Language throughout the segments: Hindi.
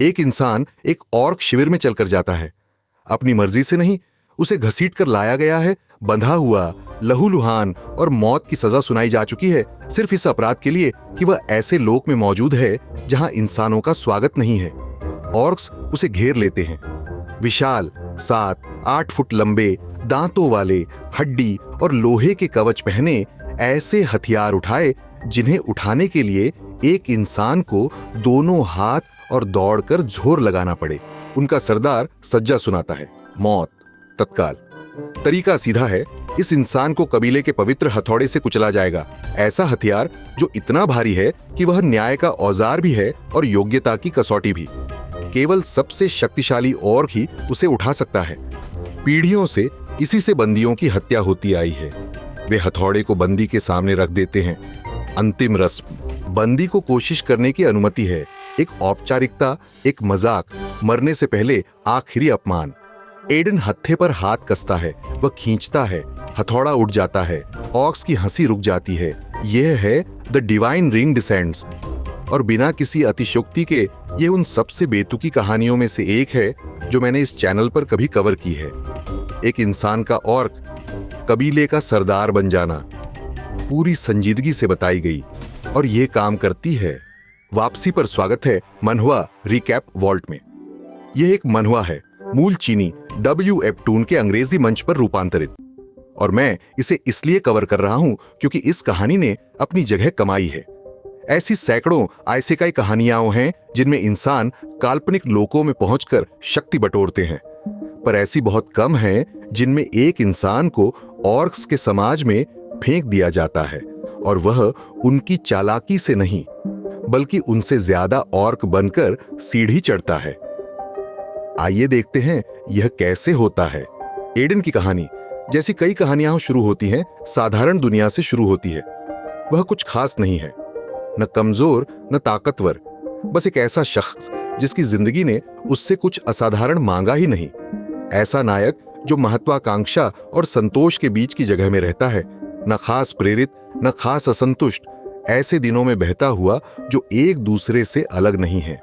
एक इंसान एक ऑर्क शिविर में चलकर जाता है। अपनी मर्जी से नहीं, उसे घसीट कर लाया गया है, बंधा हुआ, लहूलुहान और मौत की सजा सुनाई जा चुकी है, सिर्फ इस अपराध के लिए कि वह ऐसे लोक में मौजूद है जहां इंसानों का स्वागत नहीं है। ऑर्क्स उसे घेर लेते हैं। विशाल 7-8 फुट लंबे, दांतों वाले, हड्डी और लोहे के कवच पहने ऐसे हथियार उठाए जिन्हें उठाने के लिए एक इंसान को दोनों हाथ और दौड़कर जोर लगाना पड़े। उनका सरदार सज्जा सुनाता है, मौत तत्काल। तरीका सीधा है, इस इंसान को कबीले के पवित्र हथौड़े से कुचला जाएगा। ऐसा हथियार जो इतना भारी है कि वह न्याय का औजार भी है और योग्यता की कसौटी भी। केवल सबसे शक्तिशाली ऑर्क ही उसे उठा सकता है। पीढ़ियों से इसी से बंदियों की हत्या होती आई है। वे हथौड़े को बंदी के सामने रख देते हैं। अंतिम रस्म, बंदी को कोशिश करने की अनुमति है। एक औपचारिकता, एक मजाक, मरने से पहले आखिरी अपमान। एडन हत्थे पर हाथ कसता है, वह खींचता है, हथौड़ा उठ जाता है, ऑक्स की हंसी रुक जाती है। यह है द डिवाइन रिंग डिसेंड्स। और बिना किसी अतिशयोक्ति के यह उन सबसे बेतुकी कहानियों में से एक है जो मैंने इस चैनल पर कभी कवर की है। एक इंसान का ऑर्क कबीले का सरदार बन जाना पूरी संजीदगी से बताई गई और यह काम करती है। वापसी पर स्वागत है मनहुआ रिकैप वॉल्ट में। यह एक मनहुआ है, मूल चीनी W वेबटून के अंग्रेजी मंच पर रूपांतरित, और मैं इसे इसलिए कवर कर रहा हूं क्योंकि इस कहानी ने अपनी जगह कमाई है। ऐसी सैकड़ों आइसेकाई कहानियां हैं जिनमें इंसान काल्पनिक लोकों में पहुंचकर शक्ति बटोरते हैं, पर ऐसी बहुत कम हैं जिनमें एक इंसान को ऑर्क्स के समाज में फेंक दिया जाता है और वह उनकी चालाकी से नहीं बल्कि उनसे ज्यादा ऑर्क बनकर सीढ़ी चढ़ता है। आइए देखते हैं यह कैसे होता है। एडन की कहानी जैसी कई कहानियां शुरू होती हैं, साधारण दुनिया से शुरू होती है। वह कुछ खास नहीं है, न कमजोर न ताकतवर, बस एक ऐसा शख्स जिसकी जिंदगी ने उससे कुछ असाधारण मांगा ही नहीं। ऐसा नायक जो महत्वाकांक्षा और संतोष के बीच की जगह में रहता है, न खास प्रेरित न खास असंतुष्ट, ऐसे दिनों में बहता हुआ जो एक दूसरे से अलग नहीं है।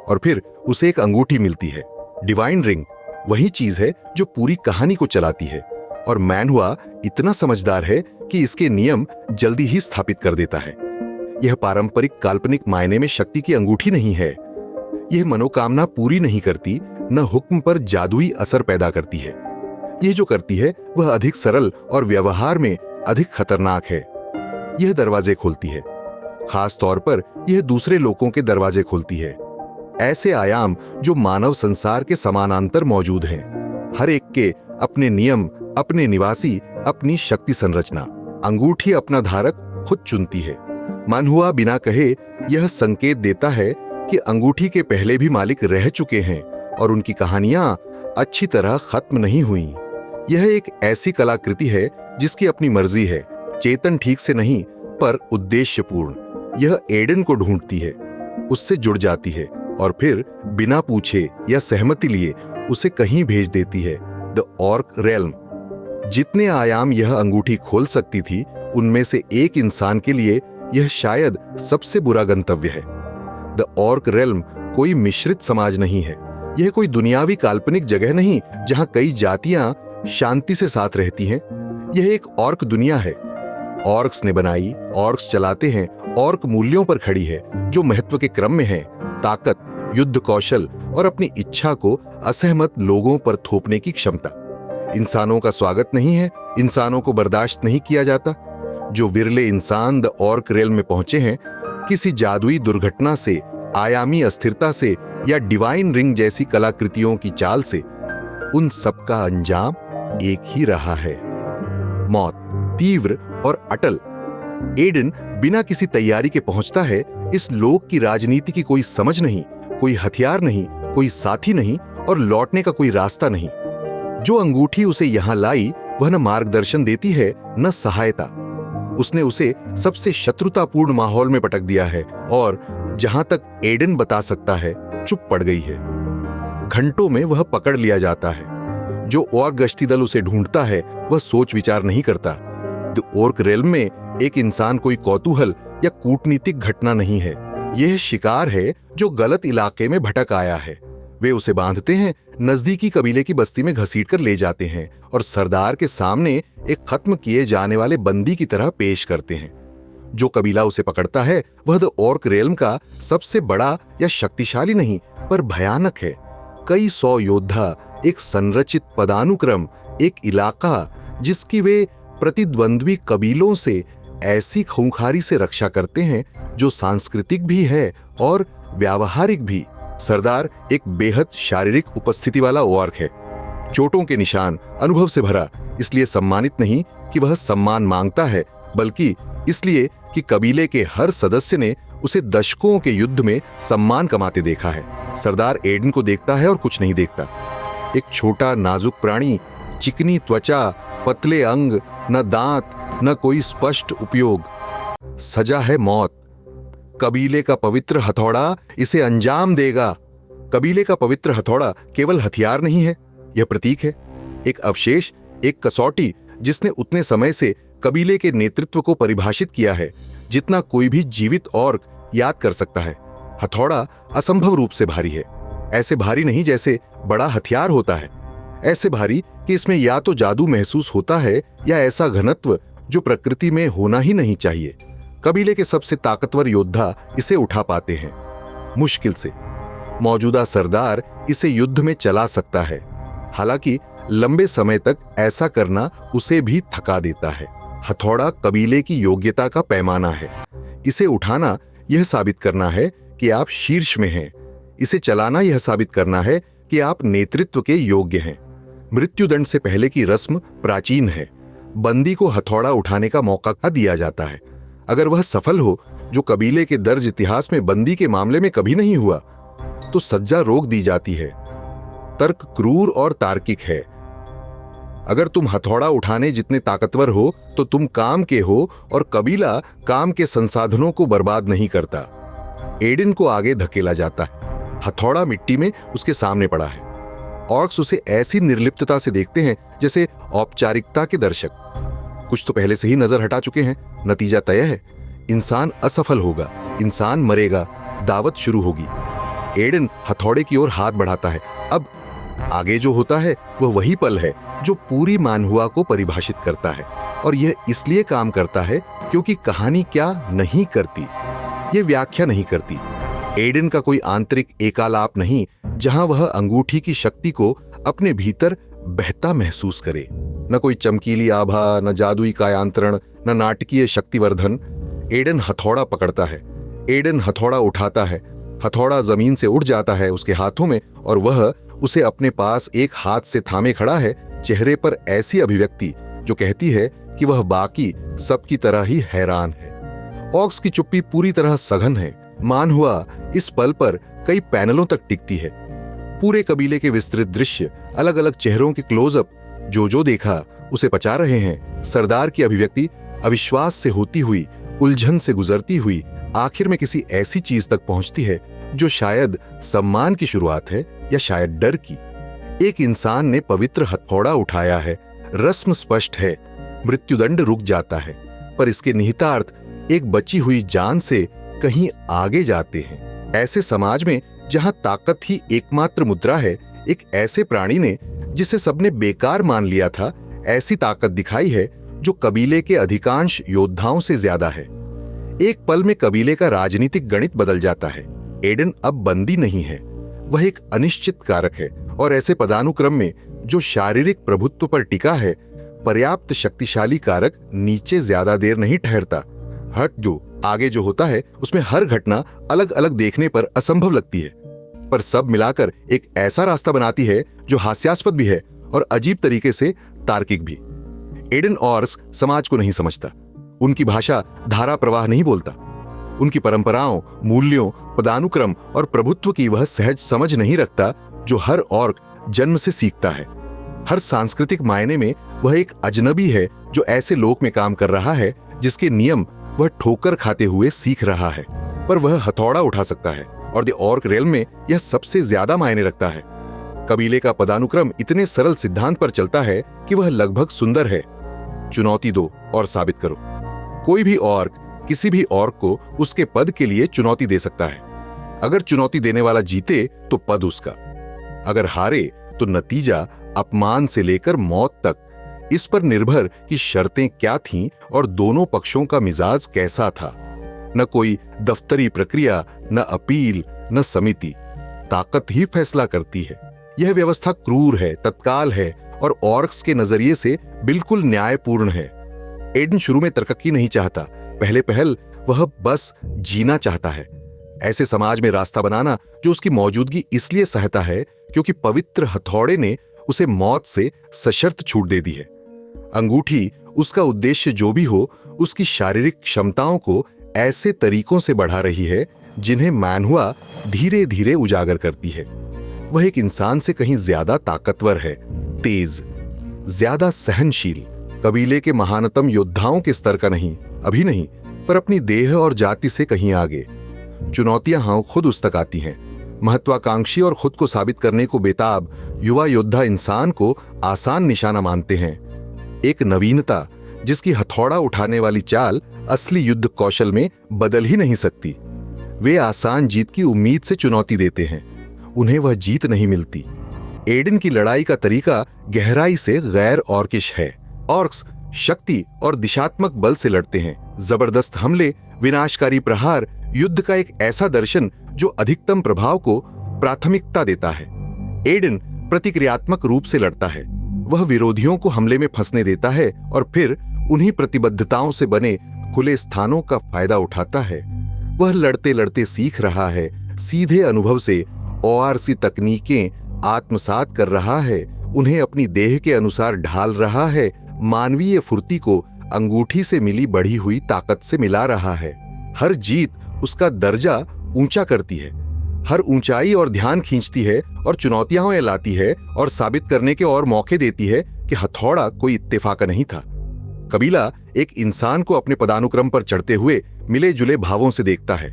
और फिर उसे एक अंगूठी मिलती है, डिवाइन रिंग। वही चीज है जो पूरी कहानी को चलाती है, और मैनहुआ इतना समझदार है कि इसके नियम जल्दी ही स्थापित कर देता है। यह पारंपरिक काल्पनिक मायने में शक्ति की अंगूठी नहीं है। यह मनोकामना पूरी नहीं करती, न हुक्म पर जादुई असर पैदा करती है। यह जो करती है वह अधिक सरल और व्यवहार में अधिक खतरनाक है। यह दरवाजे खोलती है, खास तौर पर यह दूसरे लोगों के दरवाजे खोलती है। ऐसे आयाम जो मानव संसार के समानांतर मौजूद हैं, हर एक के अपने नियम, अपने निवासी, अपनी शक्ति संरचना। अंगूठी अपना धारक खुद चुनती है। मनहुआ बिना कहे यह संकेत देता है कि अंगूठी के पहले भी मालिक रह चुके हैं और उनकी कहानियां अच्छी तरह खत्म नहीं हुई। यह एक ऐसी कलाकृति है जिसकी अपनी मर्जी है, चेतन ठीक से नहीं पर उद्देश्यपूर्ण। यह एडन को ढूंढती है, उससे जुड़ जाती है और फिर बिना पूछे या सहमति लिए उसे कहीं भेज देती है, द ऑर्क रेल्म। जितने आयाम यह अंगूठी खोल सकती थी, उनमें से एक इंसान के लिए यह शायद सबसे बुरा गंतव्य है। द ऑर्क रेल्म कोई मिश्रित समाज नहीं है। यह कोई दुनियावी काल्पनिक जगह नहीं जहां कई जातियां शांति से साथ रहती हैं। यह एक ऑर्क दुनिया है। ऑर्क्स ने बनाई, ऑर्क्स चलाते हैं, ऑर्क मूल्यों पर खड़ी है जो महत्व के क्रम में है, ताकत, युद्ध कौशल और अपनी इच्छा को असहमत लोगों पर थोपने की क्षमता। इंसानों का स्वागत नहीं है, इंसानों को बर्दाश्त नहीं किया जाता। जो विरले इंसान द ऑर्क रेल में पहुंचे हैं, किसी जादुई दुर्घटना से, आयामी अस्थिरता से या डिवाइन रिंग जैसी कलाकृतियों की चाल से, उन सबका अंजाम एक ही रहा है, मौत, तीव्र और अटल। एडन बिना किसी तैयारी के पहुंचता है। इस लोक की राजनीति की कोई समझ नहीं, कोई हथियार नहीं, कोई साथी नहीं और लौटने का कोई रास्ता नहीं। जो अंगूठी उसे यहां लाई वह न मार्गदर्शन देती है न सहायता। उसने उसे सबसे शत्रुतापूर्ण माहौल में पटक दिया है और जहां तक एडन बता सकता है चुप पड़ गई है। घंटों में वह पकड़ लिया जाता है। जो ऑर्क गश्ती दल उसे ढूंढता है वह सोच विचार नहीं करता। द ऑर्क रेल्म में एक इंसान कोई कौतूहल या कूटनीतिक घटना नहीं है। यह शिकार है जो गलत इलाके में भटक आया है। वे उसे बांधते हैं, नजदीकी कबीले की बस्ती में घसीट कर ले जाते हैं और सरदार के सामने एक खत्म किए जाने वाले बंदी की तरह पेश करते हैं। जो कबीला उसे पकड़ता है वह द ऑर्क रेल्म का सबसे बड़ा या शक्तिशाली नहीं पर भयानक है। कई 100 योद्धा, एक संरचित पदानुक्रम, एक इलाका जिसकी वे प्रतिद्वंद्वी कबीलों से ऐसी खूंखारी से रक्षा करते हैं जो सांस्कृतिक भी है और व्यावहारिक भी। सरदार एक बेहद शारीरिक उपस्थिति वाला ऑर्क है, चोटों के निशान, अनुभव से भरा, इसलिए सम्मानित नहीं कि वह सम्मान मांगता है, बल्कि इसलिए कि कबीले के हर सदस्य ने उसे दशकों के युद्ध में सम्मान कमाते देखा है। सरदार एडन को देखता है और कुछ नहीं देखता। एक छोटा नाजुक प्राणी, चिकनी त्वचा, पतले अंग, न दांत, न कोई स्पष्ट उपयोग। सजा है मौत। कबीले का पवित्र हथौड़ा इसे अंजाम देगा। कबीले का पवित्र हथौड़ा केवल हथियार नहीं है, यह प्रतीक है, एक अवशेष, एक कसौटी जिसने उतने समय से कबीले के नेतृत्व को परिभाषित किया है जितना कोई भी जीवित ऑर्क याद कर सकता है। हथौड़ा असंभव रूप से भारी है, ऐसे भारी नहीं जैसे बड़ा हथियार होता है, ऐसे भारी कि इसमें या तो जादू महसूस होता है या ऐसा घनत्व जो प्रकृति में होना ही नहीं चाहिए। कबीले के सबसे ताकतवर योद्धा इसे उठा पाते हैं, मुश्किल से। मौजूदा सरदार इसे युद्ध में चला सकता है, हालांकि लंबे समय तक ऐसा करना उसे भी थका देता है। हथौड़ा कबीले की योग्यता का पैमाना है। इसे उठाना यह साबित करना है कि आप शीर्ष में हैं, इसे चलाना यह साबित करना है कि आप नेतृत्व के योग्य हैं। मृत्युदंड से पहले की रस्म प्राचीन है। बंदी को हथौड़ा उठाने का मौका दिया जाता है। अगर वह सफल हो, जो कबीले के दर्ज इतिहास में बंदी के मामले में कभी नहीं हुआ, तो सज्जा रोक दी जाती है। तर्क क्रूर और तार्किक है। अगर तुम हथौड़ा उठाने जितने ताकतवर हो तो तुम काम के हो और कबीला काम के संसाधनों को बर्बाद नहीं करता। एडन को आगे धकेला जाता है। हथौड़ा मिट्टी में उसके सामने पड़ा है। ऑर्क्स उसे ऐसी निर्लिप्तता से देखते हैं जैसे औपचारिकता के दर्शक। कुछ तो पहले से ही नजर हटा चुके हैं। नतीजा तय है, इंसान असफल होगा, इंसान मरेगा, दावत शुरू होगी। एडन हथौड़े की ओर हाथ बढ़ाता है। अब आगे जो होता है वह वही पल है जो पूरी मानहुआ को परिभाषित करता है, और यह इसलिए काम करता है क्योंकि कहानी क्या नहीं करती, यह व्याख्या नहीं करती। एडन का कोई आंतरिक एकालाप नहीं जहां वह अंगूठी की शक्ति को अपने भीतर बहता महसूस करे। न कोई चमकीली आभा, न जादुई कायांतरण, न नाटकीय शक्तिवर्धन। एडन हथौड़ा पकड़ता है, एडन हथौड़ा उठाता है, हथौड़ा जमीन से उठ जाता है उसके हाथों में, और वह उसे अपने पास एक हाथ से थामे खड़ा है, चेहरे पर ऐसी अभिव्यक्ति जो कहती है कि वह बाकी सबकी तरह ही हैरान है। ऑक्स की चुप्पी पूरी तरह सघन है। मानहुआ इस पल पर कई पैनलों तक टिकती है। पूरे कबीले के विस्तृत दृश्य, अलग अलग चेहरों के क्लोजअप, जो देखा उसे पचा रहे हैं। सरदार की अभिव्यक्ति अविश्वास से होती हुई, उलझन से गुजरती हुई, आखिर में किसी ऐसी चीज तक पहुंचती है जो शायद सम्मान की शुरुआत है या शायद डर की। एक इंसान ने पवित्र हथौड़ा उठाया है, रस्म स्पष्ट है, मृत्युदंड रुक जाता है, पर इसके निहितार्थ एक बची हुई जान से कहीं आगे जाते हैं। ऐसे समाज में जहां ताकत ही एकमात्र मुद्रा है, एक ऐसे प्राणी ने जिसे सबने बेकार मान लिया था, ऐसी ताकत दिखाई है जो कबीले के अधिकांश योद्धाओं से ज्यादा है। एक पल में कबीले का राजनीतिक गणित बदल जाता है। एडन अब बंदी नहीं है, वह एक अनिश्चित कारक है, और ऐसे पदानुक्रम में जो शारीरिक प्रभुत्व पर टिका है, पर्याप्त शक्तिशाली कारक नीचे ज्यादा देर नहीं ठहरता। हट जो आगे जो होता है उसमें हर घटना अलग अलग देखने पर असंभव लगती है, पर सब मिलाकर एक ऐसा रास्ता बनाती है जो हास्यास्पद भी है और अजीब तरीके से तार्किक भी। एडन ऑर्क्स समाज को नहीं समझता, उनकी भाषा धारा प्रवाह नहीं बोलता, उनकी परंपराओं, मूल्यों, पदानुक्रम और प्रभुत्व की वह सहज समझ नहीं रखता जो हर ऑर्क जन्म से सीखता है। हर सांस्कृतिक मायने में वह एक अजनबी है जो ऐसे लोक में काम कर रहा है जिसके नियम वह ठोकर खाते हुए सीख रहा है, पर वह हथौड़ा उठा सकता है, और द ऑर्क रेल्म में यह सबसे ज्यादा मायने रखता है। कबीले का पदानुक्रम इतने सरल सिद्धांत पर चलता है कि वह लगभग सुंदर है। चुनौती दो और साबित करो। कोई भी ऑर्क किसी भी ऑर्क को उसके पद के लिए चुनौती दे सकता है। अगर चुनौती देने वाला जीते तो पद उसका, अगर हारे तो नतीजा अपमान से लेकर मौत तक। इस पर निर्भर कि शर्तें क्या थीं और दोनों पक्षों का मिजाज कैसा था। न कोई दफ्तरी प्रक्रिया, न अपील, न समिति, ताकत ही फैसला करती है। यह व्यवस्था क्रूर है, तत्काल है और ऑर्क्स के नजरिए से बिल्कुल न्यायपूर्ण है। एडन शुरू में तरक्की नहीं चाहता, पहले पहल वह बस जीना चाहता है। ऐसे समाज में रास्ता बनाना जो उसकी मौजूदगी इसलिए सहता है क्योंकि पवित्र हथौड़े ने उसे मौत से सशर्त छूट दे दी है। अंगूठी उसका उद्देश्य जो भी हो, उसकी शारीरिक क्षमताओं को ऐसे तरीकों से बढ़ा रही है जिन्हें मैनहुआ धीरे धीरे उजागर करती है। वह एक इंसान से कहीं ज्यादा ताकतवर है, तेज, ज्यादा सहनशील, कबीले के महानतम योद्धाओं के स्तर का नहीं, अभी नहीं, पर अपनी देह और जाति से कहीं आगे। चुनौतियां खुद उस तक आती हैं। महत्वाकांक्षी और खुद को साबित करने को बेताब युवा योद्धा इंसान को आसान निशाना मानते हैं। एक नवीनता जिसकी हथौड़ा उठाने वाली चाल असली युद्ध कौशल में बदल ही नहीं सकती। वे आसान जीत की उम्मीद से चुनौती देते हैं, उन्हें वह जीत नहीं मिलती। एडन की लड़ाई का तरीका गहराई से गैर ऑर्किश है। ऑर्क्स शक्ति और दिशात्मक बल से लड़ते हैं, जबरदस्त हमले, विनाशकारी प्रहार, युद्ध का एक ऐसा दर्शन जो अधिकतम प्रभाव को प्राथमिकता देता है। एडन प्रतिक्रियात्मक रूप से लड़ता है। वह विरोधियों को हमले में फंसने देता है और फिर उन्हीं प्रतिबद्धताओं से बने खुले स्थानों का फायदा उठाता है। वह लड़ते लड़ते सीख रहा है, सीधे अनुभव से ओआरसी तकनीकें आत्मसात कर रहा है, उन्हें अपनी देह के अनुसार ढाल रहा है, मानवीय फुर्ती को अंगूठी से मिली बढ़ी हुई ताकत से मिला रहा है। हर जीत उसका दर्जा ऊंचा करती है, हर ऊंचाई और ध्यान खींचती है और चुनौतियां लाती है और साबित करने के और मौके देती है कि हथौड़ा कोई इत्तेफाक नहीं था। कबीला एक इंसान को अपने पदानुक्रम पर चढ़ते हुए मिले जुले भावों से देखता है।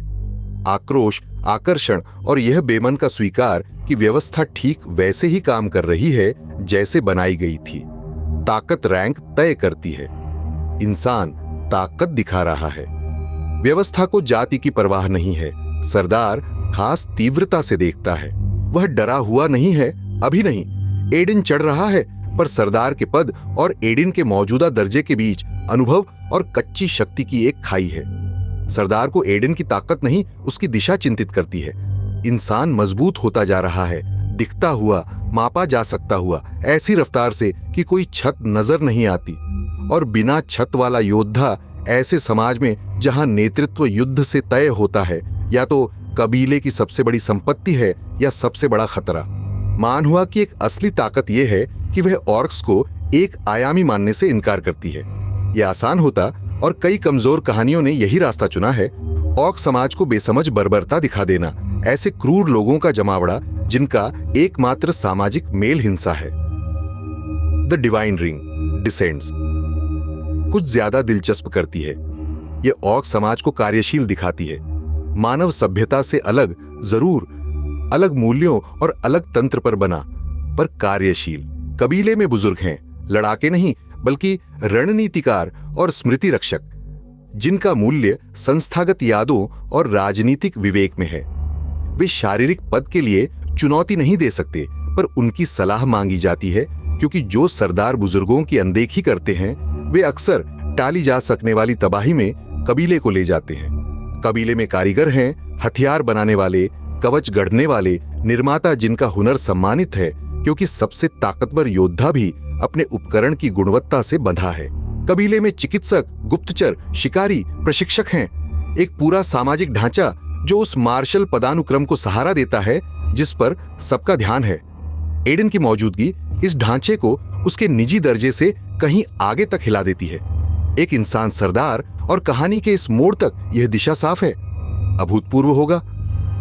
आक्रोश, आकर्षण और यह बेमन का स्वीकार कि व्यवस्था ठीक वैसे ही काम कर रही है जैसे बनाई गई थी। ताकत रैंक तय करती है, इंसान ताकत दिखा रहा है। व्यवस्था को जाति की परवाह नहीं है। सरदार खास तीव्रता से देखता है। वह डरा हुआ नहीं है, अभी नहीं। एडन चढ़ रहा है, पर सरदार के पद और एडन के मौजूदा दर्जे के बीच अनुभव और कच्ची शक्ति की एक खाई है। सरदार को एडन की ताकत नहीं, उसकी दिशा चिंतित करती है। इंसान मजबूत होता जा रहा है, दिखता हुआ, मापा जा सकता हुआ, ऐसी रफ्तार से कि कोई छत नजर नहीं आती। और बिना छत वाला योद्धा ऐसे समाज में जहां नेतृत्व युद्ध से तय होता है, या तो कबीले की सबसे बड़ी संपत्ति है या सबसे बड़ा खतरा। मैनहुआ की एक असली ताकत यह है कि वह ऑर्क्स को एक आयामी मानने से इनकार करती है। यह आसान होता और कई कमजोर कहानियों ने यही रास्ता चुना है, ऑर्क समाज को बेसमझ बर्बरता दिखा देना, ऐसे क्रूर लोगों का जमावड़ा जिनका एकमात्र सामाजिक मेल हिंसा है। द डिवाइन रिंग डिसेंड्स कुछ ज्यादा दिलचस्प करती है। यह ऑर्क समाज को कार्यशील दिखाती है, मानव सभ्यता से अलग, जरूर अलग मूल्यों और अलग तंत्र पर बना, पर कार्यशील। कबीले में बुजुर्ग हैं, लड़ाके नहीं बल्कि रणनीतिकार और स्मृति रक्षक, जिनका मूल्य संस्थागत यादों और राजनीतिक विवेक में है। वे शारीरिक पद के लिए चुनौती नहीं दे सकते, पर उनकी सलाह मांगी जाती है, क्योंकि जो सरदार बुजुर्गों की अनदेखी करते हैं वे अक्सर टाली जा सकने वाली तबाही में कबीले को ले जाते हैं। कबीले में कारीगर हैं, हथियार बनाने वाले, कवच गढ़ने वाले, निर्माता जिनका हुनर सम्मानित है, क्योंकि सबसे ताकतवर योद्धा भी अपने उपकरण की गुणवत्ता से बंधा है। कबीले में चिकित्सक, गुप्तचर, शिकारी, प्रशिक्षक हैं, एक पूरा सामाजिक ढांचा जो उस मार्शल पदानुक्रम को सहारा देता है जिस पर सबका ध्यान है। एडन की मौजूदगी इस ढांचे को उसके निजी दर्जे से कहीं आगे तक हिला देती है। एक इंसान सरदार और कहानी के इस मोड़ तक यह दिशा साफ है। अभूतपूर्व होगा,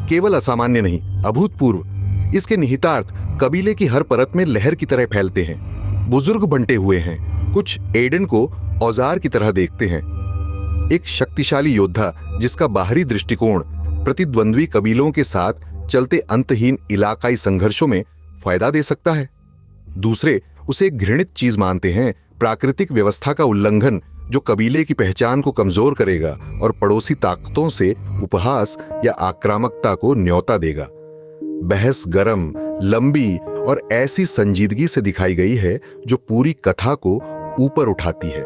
केवल असामान्य नहीं, अभूतपूर्व। इसके निहितार्थ कबीले की हर परत में लहर की तरह फैलते हैं। बुजुर्ग बंटे हुए हैं, कुछ एडन को औजार की तरह देखते हैं। एक शक्तिशाली योद्धा जिसका बाहरी दृष्टिकोण प्रतिद्वंद्वी कबीलों के साथ चलते अंतहीन इलाकाई संघर्षों में फायदा दे सकता है। दूसरे उसे एक घृणित चीज मानते हैं, प्राकृतिक व्यवस्था का उल्लंघन जो कबीले की पहचान को कमजोर करेगा और पड़ोसी ताकतों से उपहास या आक्रामकता को न्योता देगा। बहस गरम, लंबी और ऐसी संजीदगी से दिखाई गई है जो पूरी कथा को ऊपर उठाती है।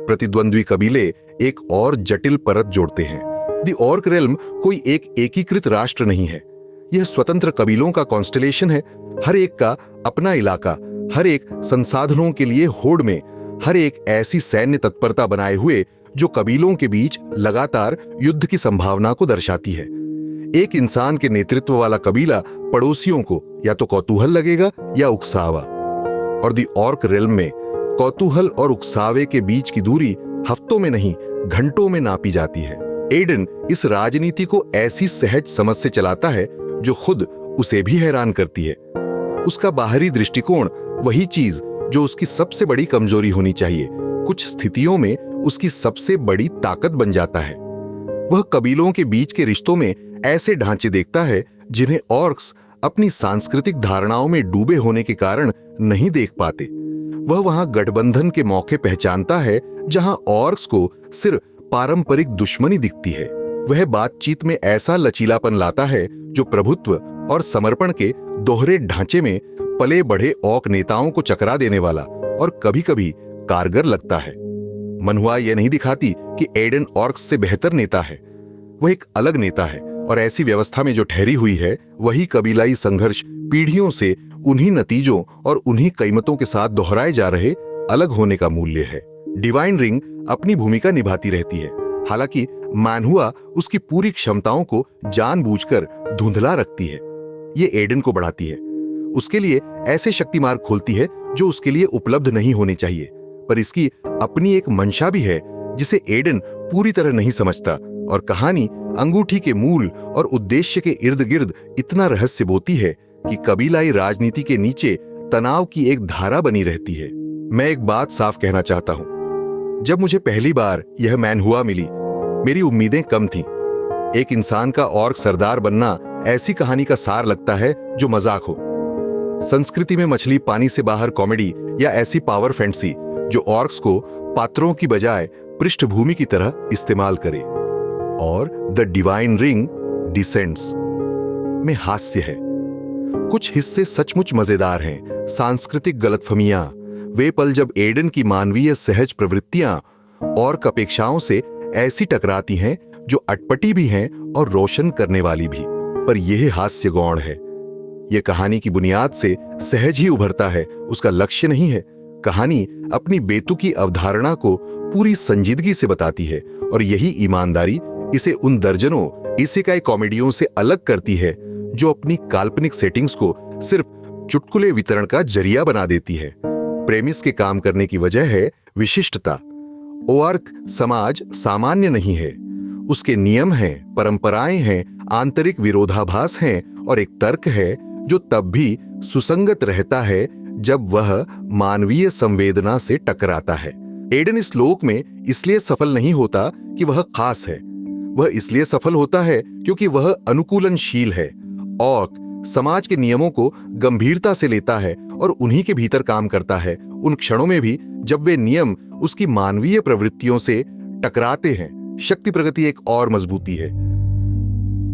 प्रतिद्वंद्वी कबीले एक और जटिल परत जोड़ते हैं। द ऑर्क रेल्म कोई एक एकीकृत राष्ट्र नहीं है। यह स्वतंत्र कबीलों का कॉन्स्टेलेशन है। हर एक का अपना इलाका, हर एक संसाधनों के लिए होड़ में, हर एक ऐसी सैन्य तत्परता बनाए हुए जो कबीलों के बीच लगातार युद्ध की संभावना को दर्शाती है। एक इंसान के नेतृत्व वाला कबीला पड़ोसियों को या तो कौतूहल लगेगा या उकसावा, और द ऑर्क रेल्म में कौतूहल और उकसावे के बीच की दूरी हफ्तों में नहीं, घंटों में नापी जाती है। एडन इस राजनीति को ऐसी सहज समझ से चलाता है जो खुद उसे भी हैरान करती है। उसका बाहरी दृष्टिकोण वही चीज जो उसकी सबसे बड़ी कमजोरी होनी चाहिए, कुछ स्थितियों में उसकी सबसे बड़ी ताकत बन जाता है। वह कबीलों के बीच के रिश्तों में ऐसे ढांचे देखता है जिन्हें ऑर्क्स अपनी सांस्कृतिक धारणाओं में डूबे होने के कारण नहीं देख पाते। वह वहां गठबंधन के मौके पहचानता है जहां ऑर्क्स को सिर्फ पारंपरिक दुश्मनी दिखती है। वह बातचीत में ऐसा लचीलापन लाता है जो प्रभुत्व और समर्पण के दोहरे ढांचे में पले बढ़े ऑर्क नेताओं को चकरा देने वाला और कभी-कभी कारगर लगता है। मनहुआ यह नहीं दिखाती कि एडन ऑर्क्स से बेहतर नेता है। वह एक अलग नेता है और ऐसी व्यवस्था में जो ठहरी हुई है, वही कबीलाई संघर्ष पीढ़ियों से उन्हीं नतीजों और उन्हीं कीमतों के साथ दोहराए जा रहे अलग होने का मूल्य है। डिवाइन रिंग अपनी भूमिका निभाती रहती है, हालांकि मनहुआ उसकी पूरी क्षमताओं को जानबूझकर धुंधला रखती है। ये एडन को बढ़ाती है, उसके लिए ऐसे शक्ति मार्ग खोलती है जो उसके लिए उपलब्ध नहीं होने चाहिए, पर इसकी अपनी एक मंशा भी है जिसे एडन पूरी तरह नहीं समझता, और कहानी अंगूठी के मूल और उद्देश्य के इर्द गिर्द इतना रहस्य बोती है कि कबीलाई राजनीति के नीचे तनाव की एक धारा बनी रहती है। मैं एक बात साफ कहना चाहता हूं, जब मुझे पहली बार यह मनहुआ मिली, मेरी उम्मीदें कम थीं। एक इंसान का ऑर्क सरदार बनना ऐसी कहानी का सार लगता है जो मजाक हो। संस्कृति में मछली पानी से बाहर कॉमेडी या ऐसी पावर फैंटेसी जो ऑर्क्स को पात्रों की बजाय पृष्ठभूमि की तरह इस्तेमाल करे। और द डिवाइन रिंग डिसेंड्स में हास्य है। कुछ हिस्से सचमुच मजेदार हैं। सांस्कृतिक गलतफहमियां, वे पल जब एडन की मानवीय सहज प्रवृत्तियां ऑर्क अपेक्षाओं से ऐसी टकराती हैं जो अटपटी भी हैं और रोशन करने वाली भी, पर यह हास्य गौण है। यह कहानी की बुनियाद से सहज ही उभरता है, उसका लक्ष्य नहीं है। कहानी अपनी बेतुकी अवधारणा को पूरी संजीदगी से बताती है, और यही ईमानदारी इसे उन दर्जनों इसेकाई कॉमेडियों से अलग करती है जो अपनी काल्पनिक सेटिंग्स को सिर्फ चुटकुले वितरण का जरिया बना देती है। प्रेमिस के काम करने की वजह है विशिष्टता। ऑर्क समाज सामान्य नहीं है, उसके नियम हैं, परंपराएं हैं, आंतरिक विरोधाभास हैं, और एक तर्क है जो तब भी सुसंगत रहता है जब वह मानवीय संवेदना से टकराता है। एडन इस लोक में इसलिए सफल नहीं होता कि वह खास है, वह इसलिए सफल होता है क्योंकि वह अनुकूलनशील है। ऑर्क समाज के नियमों को गंभीरता से लेता है और उन्हीं के भीतर काम करता है, उन क्षणों में भी जब वे नियम उसकी मानवीय प्रवृत्तियों से टकराते हैं। शक्ति प्रगति एक और मजबूती है।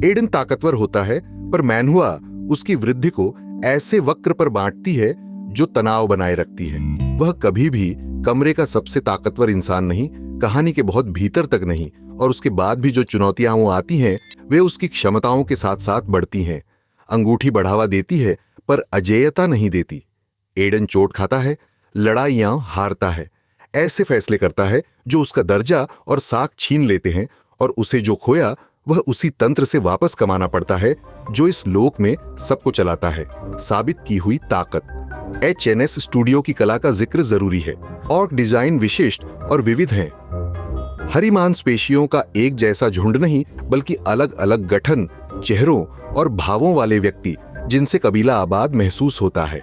एडन ताकतवर होता है, पर मनहुआ उसकी वृद्धि को ऐसे वक्र पर बांटती है जो तनाव बनाए रखती है। वह कभी भी कमरे का सबसे ताकतवर इंसान नहीं, कहानी के बहुत भीतर तक नहीं, और उसके बाद भी जो चुनौतियां वो आती हैं वे उसकी क्षमताओं के साथ साथ बढ़ती हैं। अंगूठी बढ़ावा देती है पर अजेयता नहीं देती। एडन चोट खाता है, लड़ाइयां हारता है, ऐसे फैसले करता है जो उसका दर्जा और साख छीन लेते हैं, और उसे जो खोया वह उसी तंत्र से वापस कमाना पड़ता है जो इस लोक में सबको चलाता है, साबित की हुई ताकत। एचएनएस स्टूडियो की कला का जिक्र जरूरी है। ऑर्क डिजाइन विशिष्ट और विविध हैं। हरी मांसपेशियों का एक जैसा झुंड नहीं, बल्कि अलग अलग गठन, चेहरों और भावों वाले व्यक्ति जिनसे कबीला आबाद महसूस होता है।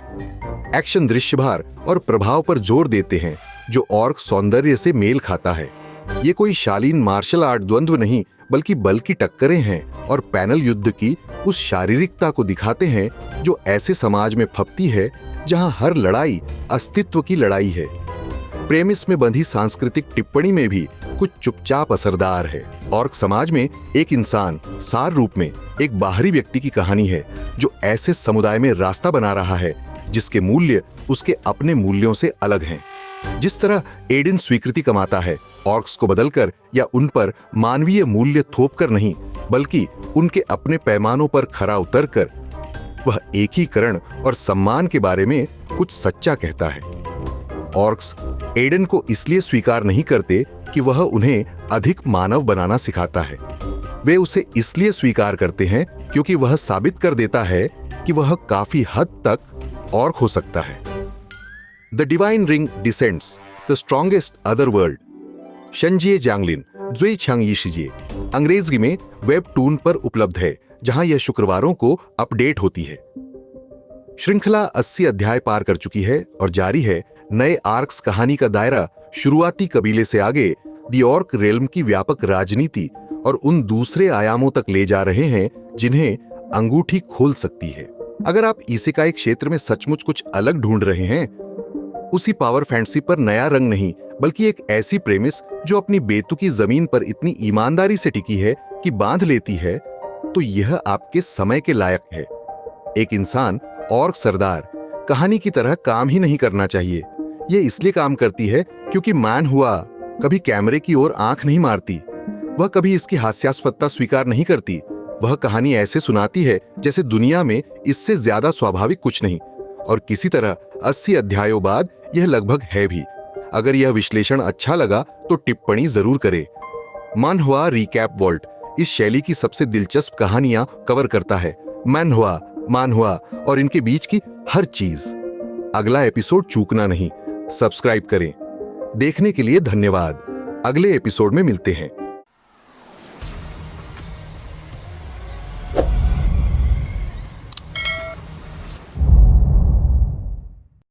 एक्शन दृश्यभार और प्रभाव पर जोर देते हैं जो ऑर्क सौंदर्य से मेल खाता है। ये कोई शालीन मार्शल आर्ट द्वंद्व नहीं, बल्कि बल की टक्करें हैं और पैनल युद्ध की उस शारीरिकता को दिखाते हैं जो ऐसे समाज में फपती है जहां हर लड़ाई अस्तित्व की लड़ाई है। प्रेमिस में बंधी सांस्कृतिक टिप्पणी में भी कुछ चुपचाप असरदार है। ऑर्क समाज में एक इंसान सार रूप में एक बाहरी व्यक्ति की कहानी है जो ऐसे समुदाय में रास्ता बना रहा है जिसके मूल्य उसके अपने मूल्यों से अलग हैं। जिस तरह एडेन स्वीकृति कमाता है, ऑर्क्स को बदलकर या उन पर मानवीय मूल्य थोपकर नहीं, बल्कि उनके अपने पैमानों पर खरा उतरकर वह एकीकरण और सम्मान के बारे में कुछ सच्चा कहता है। ऑर्क्स एडेन को इसलिए स्वीकार नहीं करते कि वह उन्हें अधिक मानव बनाना सिखाता है। वे उसे इसलिए स्वीकार करते हैं क्योंकि वह साबित कर देता है कि वह काफी हद तक ऑर्क हो सकता है। The divine ring descends the strongest other world, शंजिए जांगलिन ज़ुई छांग यीशिजिए अंग्रेजी में वेबटून पर उपलब्ध है, जहां यह शुक्रवारों को अपडेट होती है। श्रृंखला 80 अध्याय पार कर चुकी है और जारी है। नए आर्क्स कहानी का दायरा शुरुआती कबीले से आगे दी ऑर्क रेल्म की व्यापक राजनीति और उन दूसरे आयामों तक ले जा रहे हैं जिन्हें अंगूठी खोल सकती है। अगर आप इसेकाई क्षेत्र में सचमुच कुछ अलग ढूंढ रहे हैं, उसी पावर फैंटेसी पर नया रंग नहीं, बल्कि एक ऐसी प्रेमिस जो अपनी बेतुकी जमीन पर इतनी ईमानदारी से टिकी है कि बांध लेती है, तो यह आपके समय के लायक है। एक इंसान ऑर्क सरदार कहानी की तरह काम ही नहीं करना चाहिए। यह इसलिए काम करती है क्योंकि मैन हुआ कभी कैमरे की ओर आंख नहीं मारती, वह कभी इसकी हास्यास्पदता स्वीकार नहीं करती। वह कहानी ऐसे सुनाती है जैसे दुनिया में इससे ज्यादा स्वाभाविक कुछ नहीं, और किसी तरह 80 अध्यायों बाद यह लगभग है भी। अगर यह विश्लेषण अच्छा लगा तो टिप्पणी जरूर करे। मनहुआ रिकैप वॉल्ट इस शैली की सबसे दिलचस्प कहानियां कवर करता है। मनहुआ, मानहुआ और इनके बीच की हर चीज। अगला एपिसोड चूकना नहीं। सब्सक्राइब करें। देखने के लिए धन्यवाद। अगले एपिसोड में मिलते हैं।